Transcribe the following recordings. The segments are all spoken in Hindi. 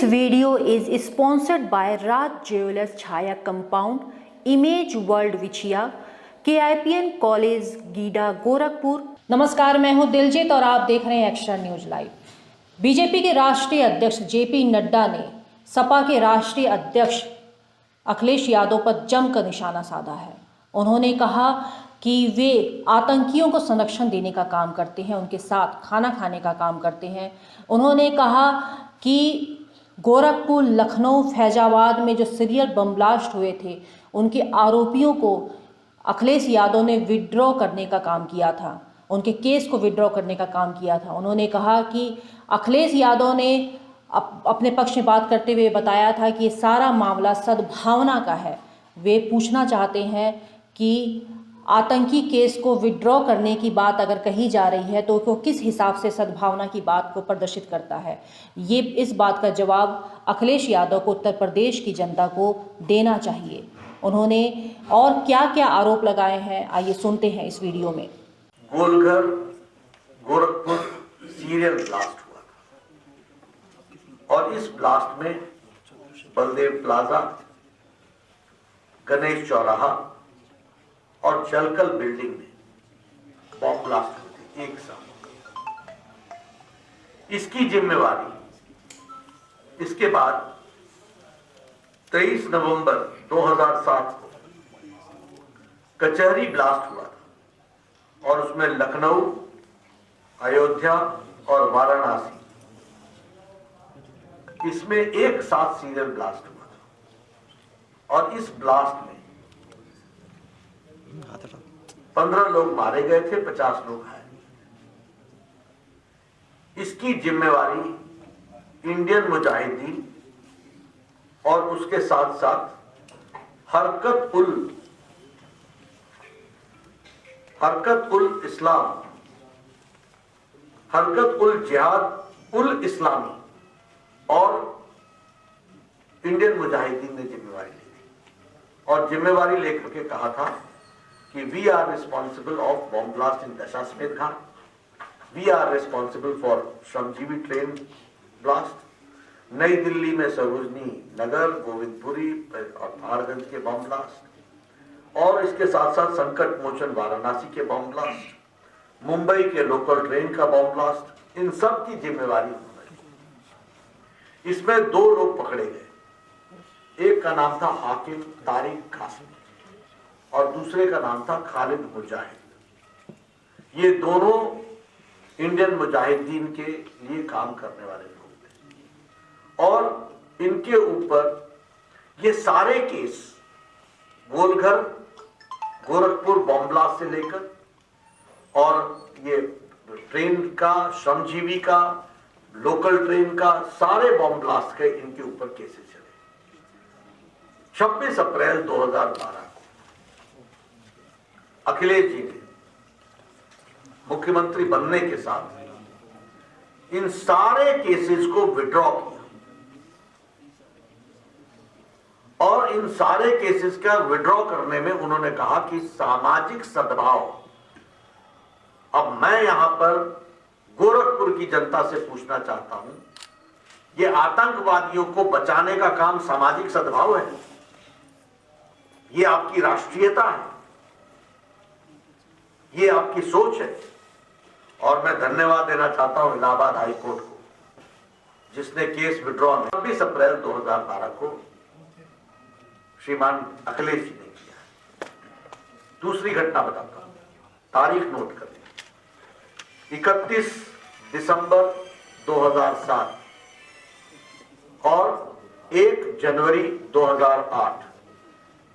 This video is sponsored by Raj Jewelers Chaya Compound, Image World Vichia, KIPN college GIDA Gorakhpur. नमस्कार, मैं हूं दिलजीत और आप देख रहे हैं एक्स्ट्रा न्यूज लाइव। बीजेपी के राष्ट्रीय अध्यक्ष जेपी नड्डा ने सपा के राष्ट्रीय अध्यक्ष अखिलेश यादव पर जमकर निशाना साधा है। उन्होंने कहा कि वे आतंकियों को संरक्षण देने का काम करते हैं, उनके साथ खाना खाने का काम करते हैं। उन्होंने कहा कि गोरखपुर, लखनऊ, फैजाबाद में जो सीरियल बम ब्लास्ट हुए थे, उनके आरोपियों को अखिलेश यादव ने विड्रॉ करने का काम किया था, उनके केस को विड्रॉ करने का काम किया था। उन्होंने कहा कि अखिलेश यादव ने अपने पक्ष में बात करते हुए बताया था कि ये सारा मामला सद्भावना का है। वे पूछना चाहते हैं कि आतंकी केस को विड्रॉ करने की बात अगर कही जा रही है तो वो किस हिसाब से सद्भावना की बात को प्रदर्शित करता है। ये इस बात का जवाब अखिलेश यादव को उत्तर प्रदेश की जनता को देना चाहिए। उन्होंने और क्या क्या आरोप लगाए हैं, आइए सुनते हैं इस वीडियो में। गोलघर गोरखपुर सीरियल ब्लास्ट हुआ था और इस ब्लास्ट में बलदेव प्लाजा, गणेश चौराहा और जलकल बिल्डिंग में बॉम्ब ब्लास्ट हुए थे एक साथ। इसकी जिम्मेवारी इसके बाद 23 नवंबर 2007 को कचहरी ब्लास्ट हुआ था और उसमें लखनऊ, अयोध्या और वाराणसी, इसमें एक साथ सीरियल ब्लास्ट हुआ था और इस ब्लास्ट में 15 लोग मारे गए थे, 50 लोग घायल। इसकी जिम्मेवारी इंडियन मुजाहिदीन और उसके साथ साथ हरकत उल इस्लाम, हरकत उल जिहाद उल इस्लामी और इंडियन मुजाहिदीन ने जिम्मेवारी ली थी और जिम्मेवारी लेकर के कहा था कि we are responsible of bomb blast in Dashashwamedh Ghat, we are responsible for Shramjeevi train blast, New Delhi में सरोजनी नगर, गोविंदपुरी और पहाड़गंज के बम ब्लास्ट और इसके साथ साथ संकट मोचन वाराणसी के बम ब्लास्ट, मुंबई के लोकल ट्रेन का बम ब्लास्ट, इन सब की जिम्मेवारी उन्होंने ली। इसमें 2 लोग पकड़े गए, एक का नाम था हाकिम तारिक कासिम और दूसरे का नाम था खालिद मुजाहिद। ये दोनों इंडियन मुजाहिदीन के लिए काम करने वाले लोग थे और इनके ऊपर ये सारे case Golghar Gorakhpur bomb blast से लेकर और ये ट्रेन का, श्रमजीवी का, लोकल ट्रेन का, सारे बॉम्ब ब्लास्ट के इनके ऊपर केसेस चले। 26 अप्रैल 2012 अखिलेश जी ने मुख्यमंत्री बनने के साथ इन सारे केसेस को विड्रॉ किया और इन सारे केसेस का विड्रॉ करने में उन्होंने कहा कि सामाजिक सद्भाव। अब मैं यहां पर गोरखपुर की जनता से पूछना चाहता हूं, ये आतंकवादियों को बचाने का काम सामाजिक सद्भाव है? ये आपकी राष्ट्रीयता है? ये आपकी सोच है? और मैं धन्यवाद देना चाहता हूं इलाहाबाद हाई कोर्ट को, जिसने केस विड्रॉ 26 अप्रैल 2012 को श्रीमान अखिलेश जी ने किया। दूसरी घटना बताता हूं, तारीख नोट कर लें, 31 दिसंबर 2007 और 1 जनवरी 2008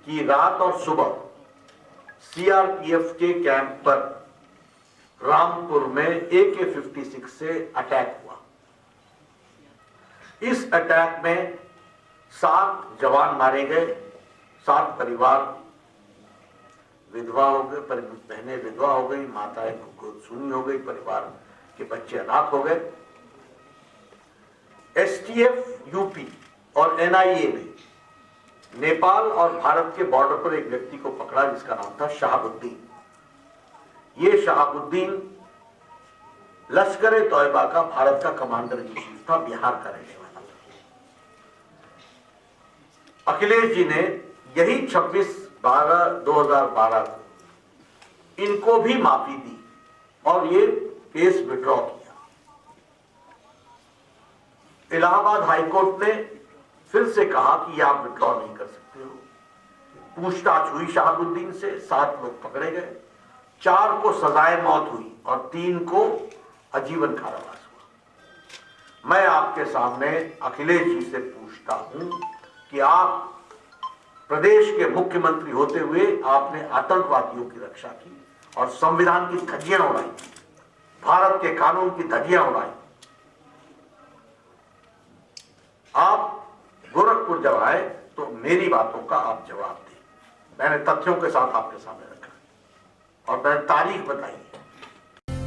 की रात और सुबह सीआरपीएफ के कैंप पर रामपुर में AK-56 से अटैक हुआ। इस अटैक में 7 जवान मारे गए, 7 परिवार विधवा हो गए, बहनें विधवा हो गई, माताएं गोदसूनी हो गई, परिवार के बच्चे अनाथ हो गए। STF यूपी और NIA ने नेपाल और भारत के बॉर्डर पर एक व्यक्ति को पकड़ा जिसका नाम था शहाबुद्दीन। ये शहाबुद्दीन लश्कर-ए-तौयबा का भारत का कमांडर इन चीफ था, बिहार का रहने वाला था। अखिलेश जी ने यही 26/12/2012 को इनको भी माफी दी और ये केस विड्रॉ किया। इलाहाबाद हाईकोर्ट ने फिर से कहा कि आप विड्रॉ नहीं कर सकते हो। पूछताछ हुई शहाबुद्दीन से, 7 लोग पकड़े गए, 4 को सजाए मौत हुई और 3 को आजीवन कारावास हुआ। मैं आपके सामने अखिलेश जी से पूछता हूं कि आप प्रदेश के मुख्यमंत्री होते हुए आपने आतंकवादियों की रक्षा की और संविधान की धज्जियां उड़ाई, भारत के कानून की धज्जियां उड़ाई। आप गोरखपुर जब आए तो मेरी बातों का आप जवाब दें। मैंने तथ्यों के साथ आपके सामने रखा और मैंने तारीख बताई।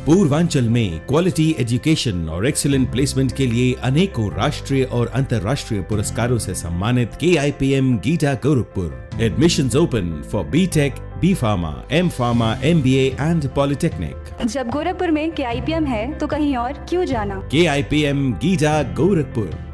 पूर्वांचल में क्वालिटी एजुकेशन और एक्सीलेंट प्लेसमेंट के लिए अनेकों राष्ट्रीय और अंतर्राष्ट्रीय पुरस्कारों से सम्मानित KIPM गीटा Gorakhpur. Admissions open for BTech, B Pharma, M Pharma, MBA and Polytechnic. जब गोरखपुर में KIPM है तो कहीं और क्यों जाना। KIPM गीटा गोरखपुर।